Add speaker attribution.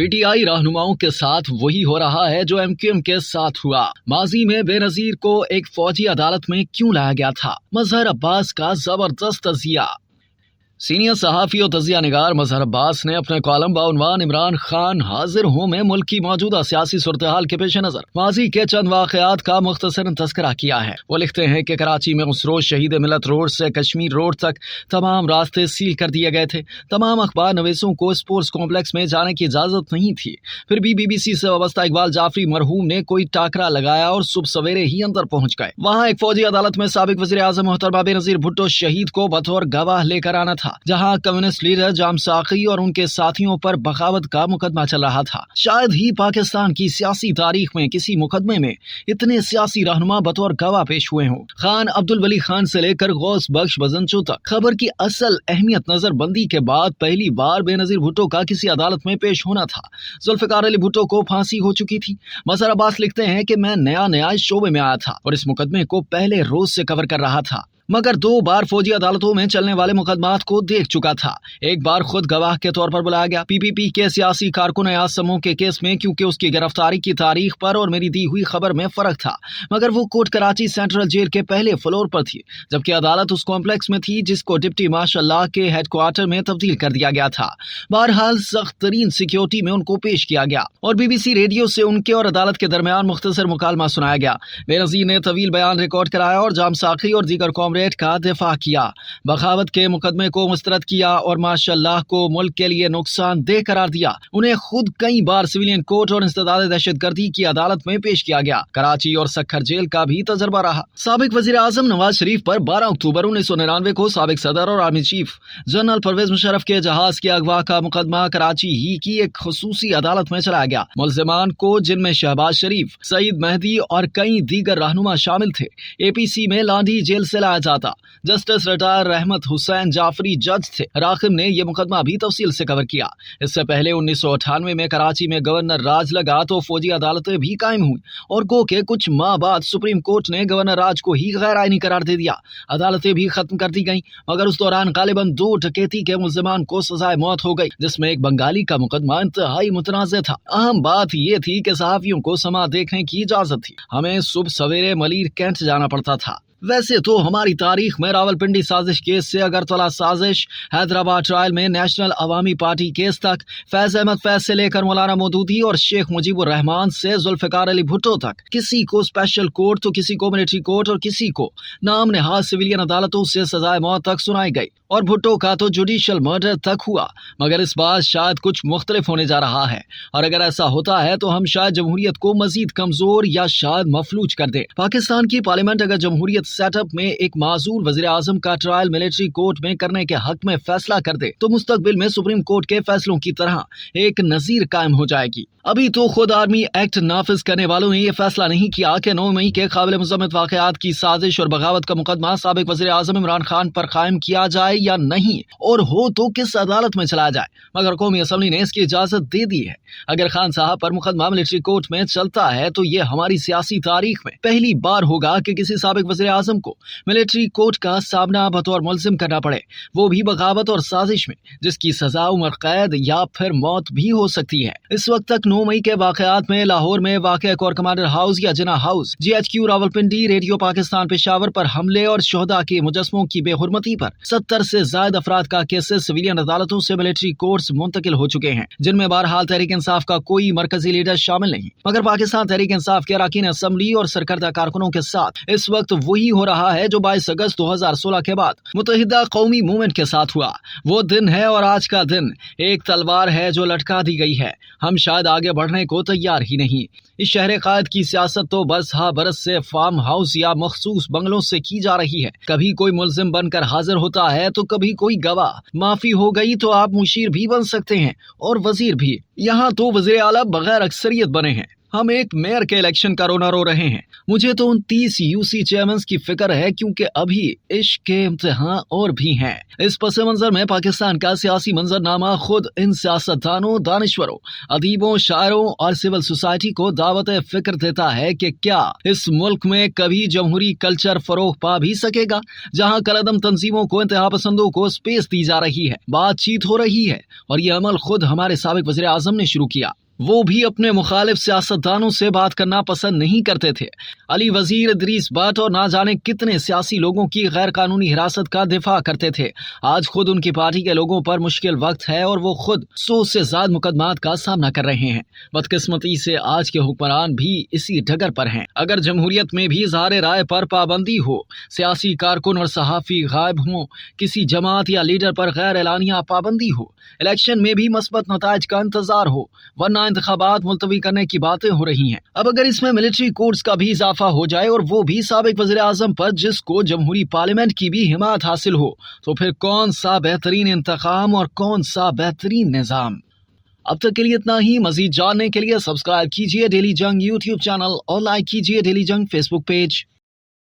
Speaker 1: PTI रहनुमाओं के साथ वही हो रहा है जो MQM के साथ हुआ। माजी में बेनजीर को एक फौजी अदालत में क्यों लाया गया था? मजहर अब्बास का जबरदस्त तजिया। सीनियर सहाफी और तजिया निगार मजहर अब्बास ने अपने कॉलम बाउनवान इमरान खान हाजिर हूं में मुल्क की मौजूदा सियासी सूरत हाल के पेश नजर माजी के चंद वाकयात का मुख्तसरन तस्करा किया है। वो लिखते हैं कि कराची में उस रोज शहीद मिलत रोड से कश्मीर रोड तक तमाम रास्ते सील कर दिए गए थे। तमाम अखबार नवीसों को स्पोर्ट्स कॉम्प्लेक्स में जाने की इजाजत नहीं थी। फिर भी BBC से वाबस्ता इकबाल जाफरी मरहूम ने कोई टाकरा लगाया और सुबह सवेरे ही अंदर पहुंच गए। वहां एक फौजी अदालत में साबिक वजीर आजम मोहतरमा बेनजीर भुट्टो शहीद को बतौर गवाह लेकर आना था, जहां कम्युनिस्ट लीडर जाम साकी और उनके साथियों पर बगावत का मुकदमा चल रहा था। शायद ही पाकिस्तान की सियासी तारीख में किसी मुकदमे में इतने सियासी रहनुमा बतौर गवाह पेश हुए हों। खान अब्दुल वली खान से लेकर गौस बख्श बजंचो तक खबर की असल अहमियत नजरबंदी के बाद पहली बार बेनजीर भुट्टो का किसी अदालत में पेश होना था। जुल्फिकार अली भुट्टो को फांसी हो चुकी थी। मजहर अब्बास लिखते हैं कि मैं नया इस शोबे में आया था और इस मुकदमे को पहले रोज से कवर कर रहा था, मगर 2 बार फौजी अदालतों में चलने वाले मुकदमात को देख चुका था। एक बार खुद गवाह के तौर पर बुलाया गया PPP के सियासी कारकुन अयाज समूह के केस में, क्योंकि उसकी गिरफ्तारी की तारीख पर और मेरी दी हुई खबर में फर्क था। मगर वो कोर्ट कराची सेंट्रल जेल के पहले फ्लोर पर थी, जबकि अदालत उस कॉम्प्लेक्स में थी जिसको डिप्टी मार्शल लॉ के हेडक्वार्टर में तब्दील कर दिया गया था। बहरहाल सख्त तरीन सिक्योरिटी में उनको पेश किया गया और BBC रेडियो से उनके और अदालत के दरमियान मुख्तसर मुकालमा सुनाया गया। बेनजीर ने तवील बयान रिकॉर्ड कराया और जाम साकी और दीगर कॉमरेड का दिफा किया, बगावत के मुकदमे को मुस्तरद किया और माशाअल्लाह को मुल्क के लिए नुकसानदेह करार दिया। उन्हें खुद कई बार सिविलियन कोर्ट और इंसदाद दहशतगर्दी की अदालत में पेश किया गया। कराची और सक्खर जेल का भी तजर्बा रहा। साबिक वजीर आजम नवाज शरीफ पर 12 अक्टूबर 1999 को साबिक सदर और army chief general Parvez Musharraf के जहाज के अगवा का मुकदमा कराची ही की एक खुसूसी अदालत में चलाया गया। मुल्जिमान को, जिनमें शहबाज शरीफ, सईद मेहदी और कई दीगर रहनुमा शामिल थे, APC में लांडी जेल से लाया जाता। जस्टिस रिटायर रहमत हुसैन जाफरी जज थे। राखिब ने यह मुकदमा भी तफसील से कवर किया। इससे पहले 1998 में कराची में गवर्नर राज लगा तो फौजी अदालतें भी कायम हुई और गो के कुछ माह बाद सुप्रीम कोर्ट ने गवर्नर राज को ही गैर आईनी करार दे दिया। अदालतें भी खत्म कर दी गईं, मगर उस दौरान गालिबन 2 डकैती के मुल्जिमान को सजाए मौत हो गई, जिसमें एक बंगाली का मुकदमा इंतहाई मुतनाज़ था। अहम बात यह थी कि सहाफियों को समा देखने की इजाजत थी। हमें सुबह सवेरे मलिर कैंट जाना पड़ता था। वैसे तो हमारी तारीख में रावलपिंडी साजिश केस से अगरतला साजिश, हैदराबाद ट्रायल में नेशनल अवामी पार्टी केस तक, फैज अहमद फैज से लेकर मौलाना मौदूदी और शेख मुजीबुर रहमान से जुल्फिकार अली भुट्टो तक, किसी को स्पेशल कोर्ट तो किसी को मिलिट्री कोर्ट और किसी को नाम नेहाज सिविलियन अदालतों से सजाए मौत तक सुनाई गई और भुट्टो का तो जुडिशियल मर्डर तक हुआ। मगर इस बार शायद कुछ मुख्तलिफ होने जा रहा है, और अगर ऐसा होता है तो हम शायद जमहूरियत को मजीद कमजोर या शायद मफलूज कर दे। पाकिस्तान की पार्लियामेंट अगर जमहूरियत सेटअप में एक माजूर वजीर आजम का ट्रायल मिलिट्री कोर्ट में करने के हक में फैसला कर दे तो मुस्तकबिल में सुप्रीम कोर्ट के फैसलों की तरह एक नजीर कायम हो जाएगी। अभी तो खुद आर्मी एक्ट नाफिज करने वालों ने यह फैसला नहीं किया कि 9 मई के काबिल मुज़म्मत वाकयात की साजिश और बगावत का मुकदमा साबिक वज़ीर आज़म इमरान खान पर कायम किया जाए या नहीं, और हो तो किस अदालत में चलाया जाए। मगर कौमी असम्बली ने इसकी इजाजत दे दी है। अगर खान साहब पर मुकदमा मिलिट्री कोर्ट में चलता है तो ये हमारी सियासी तारीख में पहली बार होगा कि किसी साबिक वज़ीर आज़म को मिलिट्री कोर्ट का सामना बतौर मुल्जिम करना पड़े, वो भी बगावत और साजिश में, जिसकी सजा उम्र कैद या फिर मौत भी हो सकती है। इस वक्त तक 9 मई के वाकयात में लाहौर में वाक़या कोर कमांडर हाउस या Jinnah house, GHQ Rawalpindi, radio Pakistan Peshawar पर हमले और शोहदा के मुजस्मों की बेहुरमती पर 70 से ज्यादा अफराद का केसेस सिविलियन अदालतों से मिलिट्री कोर्ट्स मुंतकिल हो चुके हैं, जिनमें बहरहाल तहरीक इंसाफ का कोई मरकजी लीडर शामिल नहीं। मगर पाकिस्तान तहरीक इंसाफ के अरकान असम्बली और सरकर्दा कारकुनों के साथ इस वक्त वही हो रहा है जो 22 अगस्त 2016 के बाद मुत्तहिदा कौमी मूवमेंट के साथ हुआ। वो दिन है और आज का दिन एक तलवार है जो लटका दी गई है। हम शायद आगे बढ़ने को तैयार ही नहीं। इस शहर कायद की सियासत तो बस बरस से फार्म हाउस या मखसूस बंगलों से की जा रही है। कभी कोई मुल्जिम बनकर हाजिर होता है तो कभी कोई गवाह। माफी हो गई तो आप मुशीर भी बन सकते हैं और वजीर भी। यहाँ तो वजीर आला बगैर अक्सरियत बने हैं। हम एक मेयर के इलेक्शन का रोना रो रहे हैं। मुझे तो उन 30 यूसी चेयरमैन की फिक्र है, क्योंकि अभी इश्क के इम्तिहान और भी हैं। इस पस मंजर में पाकिस्तान का सियासी मंजरनामा खुद इन सियासतदानों, दानिश्वरों, अदीबों, शायरों और सिविल सोसाइटी को दावत फिक्र देता है कि क्या इस मुल्क में कभी जमहूरी कल्चर फरोग पा भी सकेगा, जहां कलदम तंजीमों को, इंतहा पसंदों को स्पेस दी जा रही है, बातचीत हो रही है, और ये अमल खुद हमारे साबिक वज़ीर आज़म ने शुरू किया। वो भी अपने मुखालिफ सियासतदानों से बात करना पसंद नहीं करते थे। अली वजीर, इदरीस भट्ट और ना जाने कितने सियासी लोगों की गैर कानूनी हिरासत का दिफा करते थे। आज खुद उनकी पार्टी के लोगों पर मुश्किल वक्त है और वो खुद 100 से ज्यादा मुकदमात का सामना कर रहे हैं। बदकिस्मती से आज के हुक्मरान भी इसी डगर पर हैं। अगर जमहूरियत में भी इज़हार राय पर पाबंदी हो, सियासी कारकुन और सहाफ़ी गायब हों, किसी जमात या लीडर पर गैर एलानिया पाबंदी हो, इलेक्शन में भी मस्बत नताइज का इंतजार हो, वरना इंतखाबात मुलतवी करने की बातें हो रही हैं। अब अगर इसमें मिलिट्री कोर्ट्स का भी इजाफा हो जाए और वो भी साबिक वज़ीर आज़म पर, जिसको जमहूरी पार्लियामेंट की भी हिमायत हासिल हो, तो फिर कौन सा बेहतरीन इंतकाम और कौन सा बेहतरीन निजाम। अब तक के लिए इतना ही। मजीद जानने के लिए सब्सक्राइब कीजिए डेली जंग यूट्यूब चैनल और लाइक कीजिए डेली जंग फेसबुक पेज।